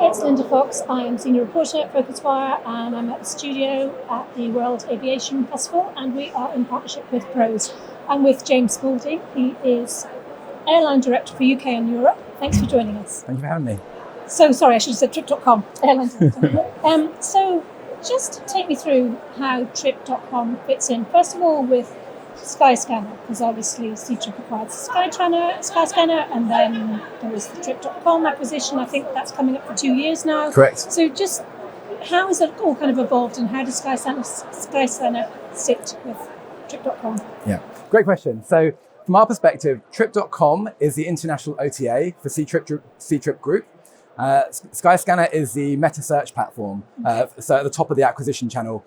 it's Linda Fox. I am senior reporter at PhocusWire, and I'm at the studio at the World Aviation Festival, and we are in partnership with Pros. I'm with James Spalding. He is airline director for UK and Europe. Thanks for joining us. Thank you for having me. So sorry, I should have said Tripcom, airline director. So just take me through how Tripcom fits in. First of all, with Skyscanner, because obviously Ctrip acquired Skyscanner, and then there was the Trip.com acquisition. I think that's coming up for 2 years now. Correct. So just how has it all kind of evolved, and how does Skyscanner sit with Trip.com? Yeah, great question. So from our perspective, Trip.com is the international OTA for Ctrip Group. Skyscanner is the meta search platform, so at the top of the acquisition channel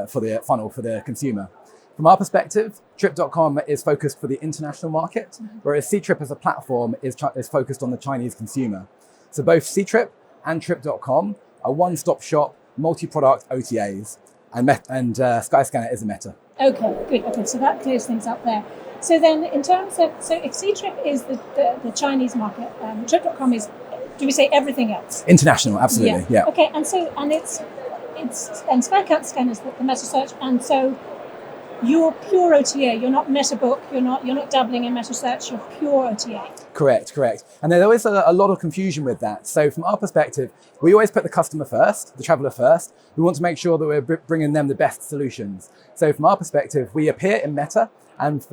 for the funnel for the consumer. From our perspective, Trip.com is focused for the international market, whereas Ctrip as a platform is focused on the Chinese consumer. So both Ctrip and Trip.com are one-stop shop, multi-product OTAs, and Skyscanner is a meta. Okay, good. Okay, so that clears things up there. So then, in terms of, so if Ctrip is the Chinese market, Trip.com is, do we say everything else? International, absolutely. Yeah. Okay, and Skyscanner is the meta search, and so you're pure OTA. You're not MetaBook. You're not dabbling in meta search. You're pure OTA. Correct. And there is a lot of confusion with that. So from our perspective, we always put the customer first, the traveler first. We want to make sure that we're bringing them the best solutions. So from our perspective, we appear in Meta, and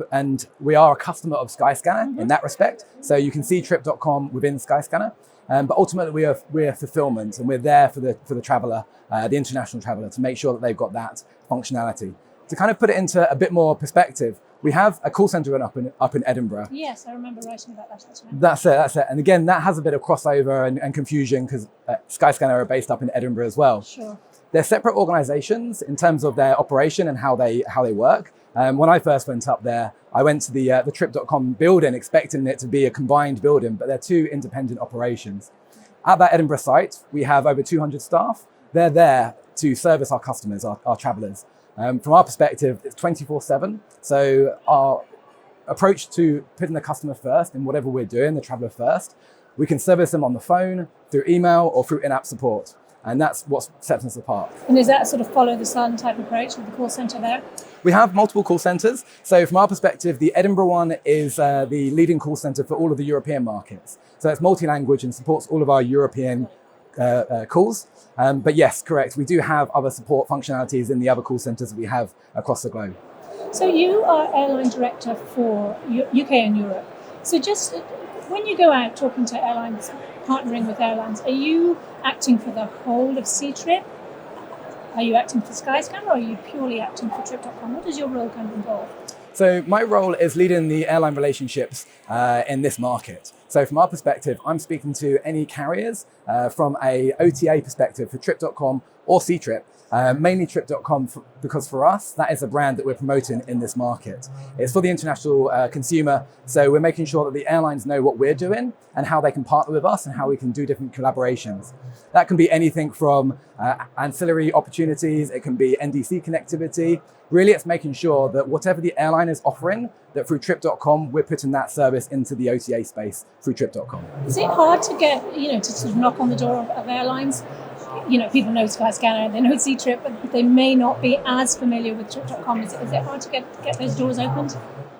we are a customer of Skyscanner in that respect. So you can see Trip.com within Skyscanner. But ultimately, we're fulfillment, and we're there for the traveler, the international traveler, to make sure that they've got that functionality. To kind of put it into a bit more perspective, we have a call center up in Edinburgh. Yes, I remember writing about that. That's it. And again, that has a bit of crossover and confusion because Skyscanner are based up in Edinburgh as well. Sure. They're separate organizations in terms of their operation and how they work. When I first went up there, I went to the Trip.com building expecting it to be a combined building, but they're two independent operations. At that Edinburgh site, we have over 200 staff. They're there to service our customers, our travelers. From our perspective, it's 24/7. So our approach to putting the customer first in whatever we're doing, the traveler first, we can service them on the phone, through email, or through in-app support. And that's what sets us apart. And is that sort of follow the sun type approach with the call center there? We have multiple call centers. So from our perspective, the Edinburgh one is the leading call center for all of the European markets. So it's multi-language and supports all of our European calls. But yes, correct. We do have other support functionalities in the other call centers that we have across the globe. So you are airline director for UK and Europe. So just when you go out talking to airlines, partnering with airlines, are you acting for the whole of Ctrip? Are you acting for Skyscanner, or are you purely acting for Trip.com? What does your role kind of involve? So my role is leading the airline relationships in this market. So from our perspective, I'm speaking to any carriers from a OTA perspective for Trip.com or Ctrip, mainly Trip.com because for us, that is a brand that we're promoting in this market. It's for the international consumer, so we're making sure that the airlines know what we're doing and how they can partner with us and how we can do different collaborations. That can be anything from ancillary opportunities, it can be NDC connectivity. Really, it's making sure that whatever the airline is offering, that through Trip.com, we're putting that service into the OTA space through Trip.com. Is it hard to get, to sort of knock on the door of airlines? People know Skyscanner, they know Ctrip, but they may not be as familiar with Trip.com. Is it hard to get those doors opened?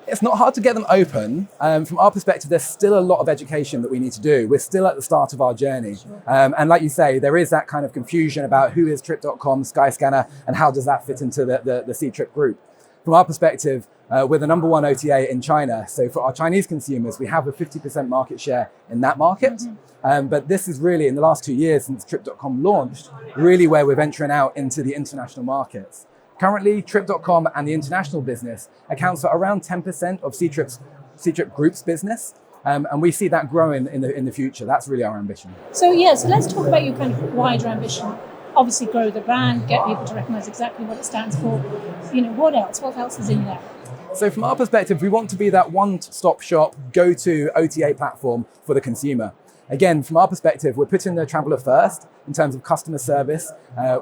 It's not hard to get them open. From our perspective, there's still a lot of education that we need to do. We're still at the start of our journey. Sure. And like you say, there is that kind of confusion about who is Trip.com, Skyscanner, and how does that fit into the Ctrip group. From our perspective, we're the number one OTA in China. So for our Chinese consumers, we have a 50% market share in that market. But this is really, in the last 2 years since Trip.com launched, really where we're venturing out into the international markets. Currently, Trip.com and the international business accounts for around 10% of Ctrip Group's business. And we see that growing in the future. That's really our ambition. So let's talk about your kind of wider ambition. Obviously grow the brand, get people to recognize exactly what it stands for. What else? What else is in there? So from our perspective, we want to be that one-stop shop, go-to OTA platform for the consumer. Again, from our perspective, we're putting the traveler first in terms of customer service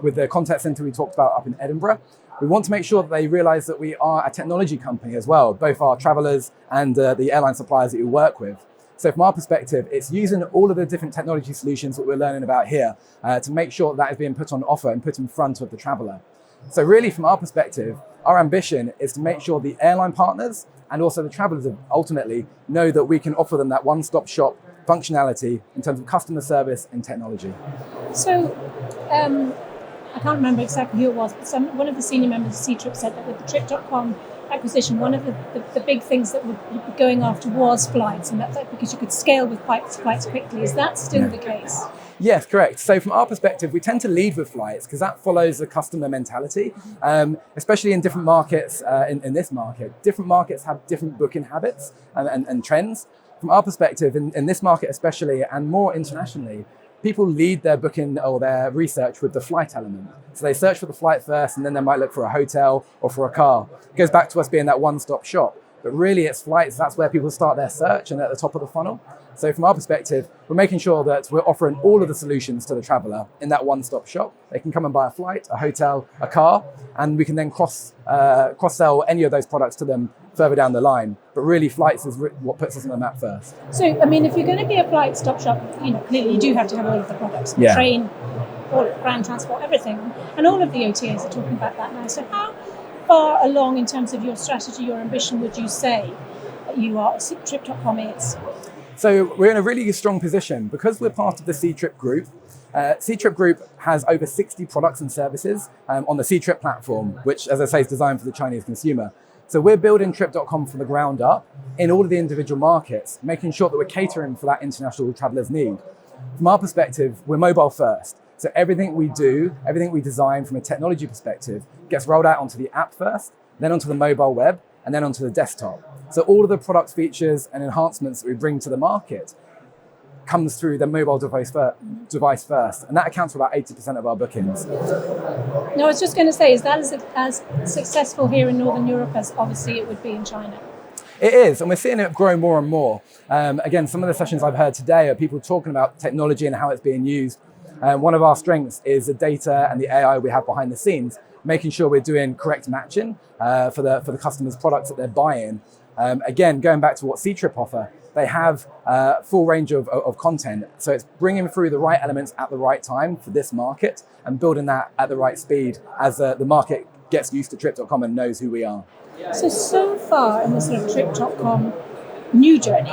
with the contact center we talked about up in Edinburgh. We want to make sure that they realize that we are a technology company as well, both our travelers and the airline suppliers that we work with. So from our perspective, it's using all of the different technology solutions that we're learning about here to make sure that is being put on offer and put in front of the traveler. So really, from our perspective, our ambition is to make sure the airline partners and also the travelers ultimately know that we can offer them that one-stop shop functionality in terms of customer service and technology. So I can't remember exactly who it was, but one of the senior members of C-Trip said that with the Trip.com acquisition, one of the big things that would be going after was flights, and that's because you could scale with flights quickly. Is that still the case? Yes, correct. So from our perspective, we tend to lead with flights because that follows the customer mentality, especially in different markets. In this market, different markets have different booking habits and trends. From our perspective, in this market especially, and more internationally, people lead their booking or their research with the flight element. So they search for the flight first, and then they might look for a hotel or for a car. It goes back to us being that one-stop shop. But really, it's flights. That's where people start their search and at the top of the funnel. So from our perspective, we're making sure that we're offering all of the solutions to the traveler in that one-stop shop. They can come and buy a flight, a hotel, a car, and we can then cross-sell any of those products to them further down the line. But really, flights is what puts us on the map first. So, I mean, if you're going to be a flight stop shop, clearly you do have to have all of the products. The train, all of ground transport, everything. And all of the OTAs are talking about that now. So how far along in terms of your strategy, your ambition, would you say you are, Trip.com is? So we're in a really strong position because we're part of the C-Trip group. C-Trip Group has over 60 products and services on the C-Trip platform, which, as I say, is designed for the Chinese consumer. So we're building Trip.com from the ground up in all of the individual markets, making sure that we're catering for that international traveler's need. From our perspective, we're mobile first. So everything we do, everything we design from a technology perspective gets rolled out onto the app first, then onto the mobile web, and then onto the desktop. So all of the product features and enhancements that we bring to the market comes through the mobile device first, and that accounts for about 80% of our bookings. No, I was just going to say, is that as successful here in Northern Europe as obviously it would be in China? It is, and we're seeing it grow more and more. Again, some of the sessions I've heard today are people talking about technology and how it's being used. One of our strengths is the data and the AI we have behind the scenes, making sure we're doing correct matching for the customers' products that they're buying. Again, going back to what C-Trip offer, they have a full range of content. So it's bringing through the right elements at the right time for this market and building that at the right speed as the market gets used to Trip.com and knows who we are. So far in the sort of Trip.com new journey,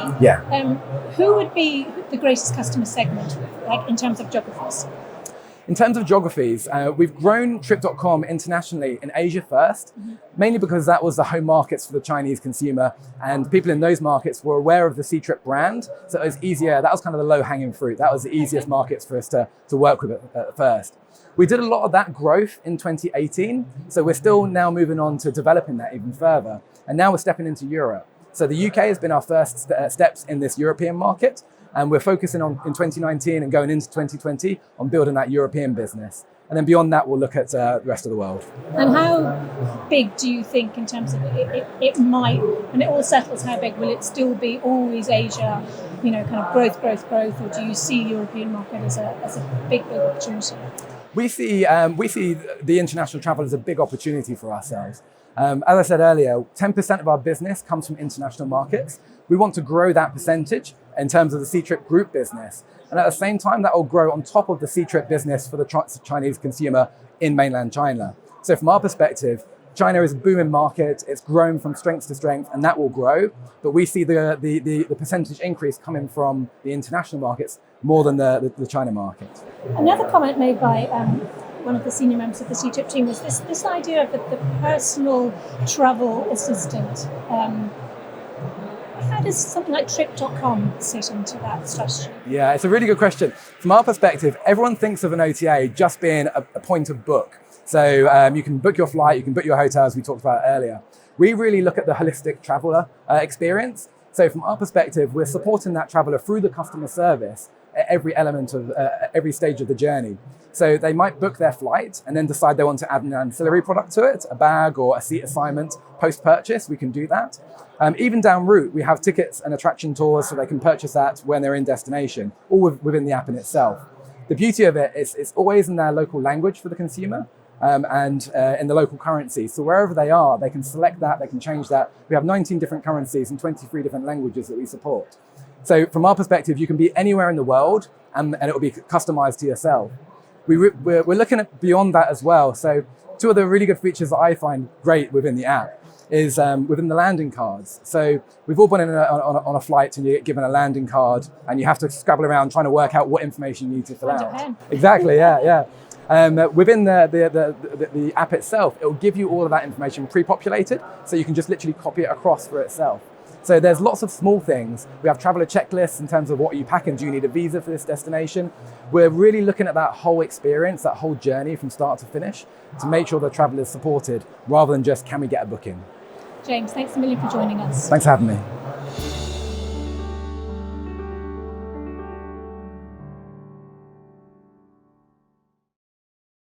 who would be the greatest customer segment, like in terms of geographies? In terms of geographies, we've grown Trip.com internationally in Asia first, mainly because that was the home markets for the Chinese consumer, and people in those markets were aware of the C-Trip brand, so it was easier. That was kind of the low-hanging fruit. That was the easiest markets for us to work with at first. We did a lot of that growth in 2018, so we're still now moving on to developing that even further, and now we're stepping into Europe. So the UK has been our first steps in this European market, and we're focusing on, in 2019 and going into 2020, on building that European business. And then beyond that, we'll look at the rest of the world. And how big do you think, in terms of it might, when it all settles, how big will it still be always Asia, kind of growth, or do you see European market as a big opportunity? We see the international travel as a big opportunity for ourselves. As I said earlier, 10% of our business comes from international markets. We want to grow that percentage in terms of the C-Trip group business. And at the same time, that will grow on top of the C-Trip business for the Chinese consumer in mainland China. So from our perspective, China is a booming market. It's grown from strength to strength, and that will grow. But we see the percentage increase coming from the international markets more than the China market. Another comment made by one of the senior members of the C-Trip team was this idea of the personal travel assistant. How does something like Trip.com sit into that strategy? Yeah, it's a really good question. From our perspective, everyone thinks of an OTA just being a point of book. So you can book your flight, you can book your hotel, as we talked about earlier. We really look at the holistic traveler experience. So from our perspective, we're supporting that traveler through the customer service at every element of every stage of the journey. So they might book their flight and then decide they want to add an ancillary product to it, a bag or a seat assignment post-purchase. We can do that. Even down route, we have tickets and attraction tours so they can purchase that when they're in destination, all within the app in itself. The beauty of it is it's always in their local language for the consumer and in the local currency. So wherever they are, they can select that, they can change that. We have 19 different currencies and 23 different languages that we support. So from our perspective, you can be anywhere in the world and it will be customized to yourself. We're looking at beyond that as well. So two of the really good features that I find great within the app is within the landing cards. So we've all been on a flight and you get given a landing card and you have to scrabble around trying to work out what information you need to fill out. Exactly, yeah. Within the app itself, it will give you all of that information pre-populated, so you can just literally copy it across for itself. So there's lots of small things. We have traveler checklists in terms of what you pack and do you need a visa for this destination. We're really looking at that whole experience, that whole journey from start to finish to make sure the traveler is supported rather than just can we get a booking. James, thanks a million for joining us. Thanks for having me.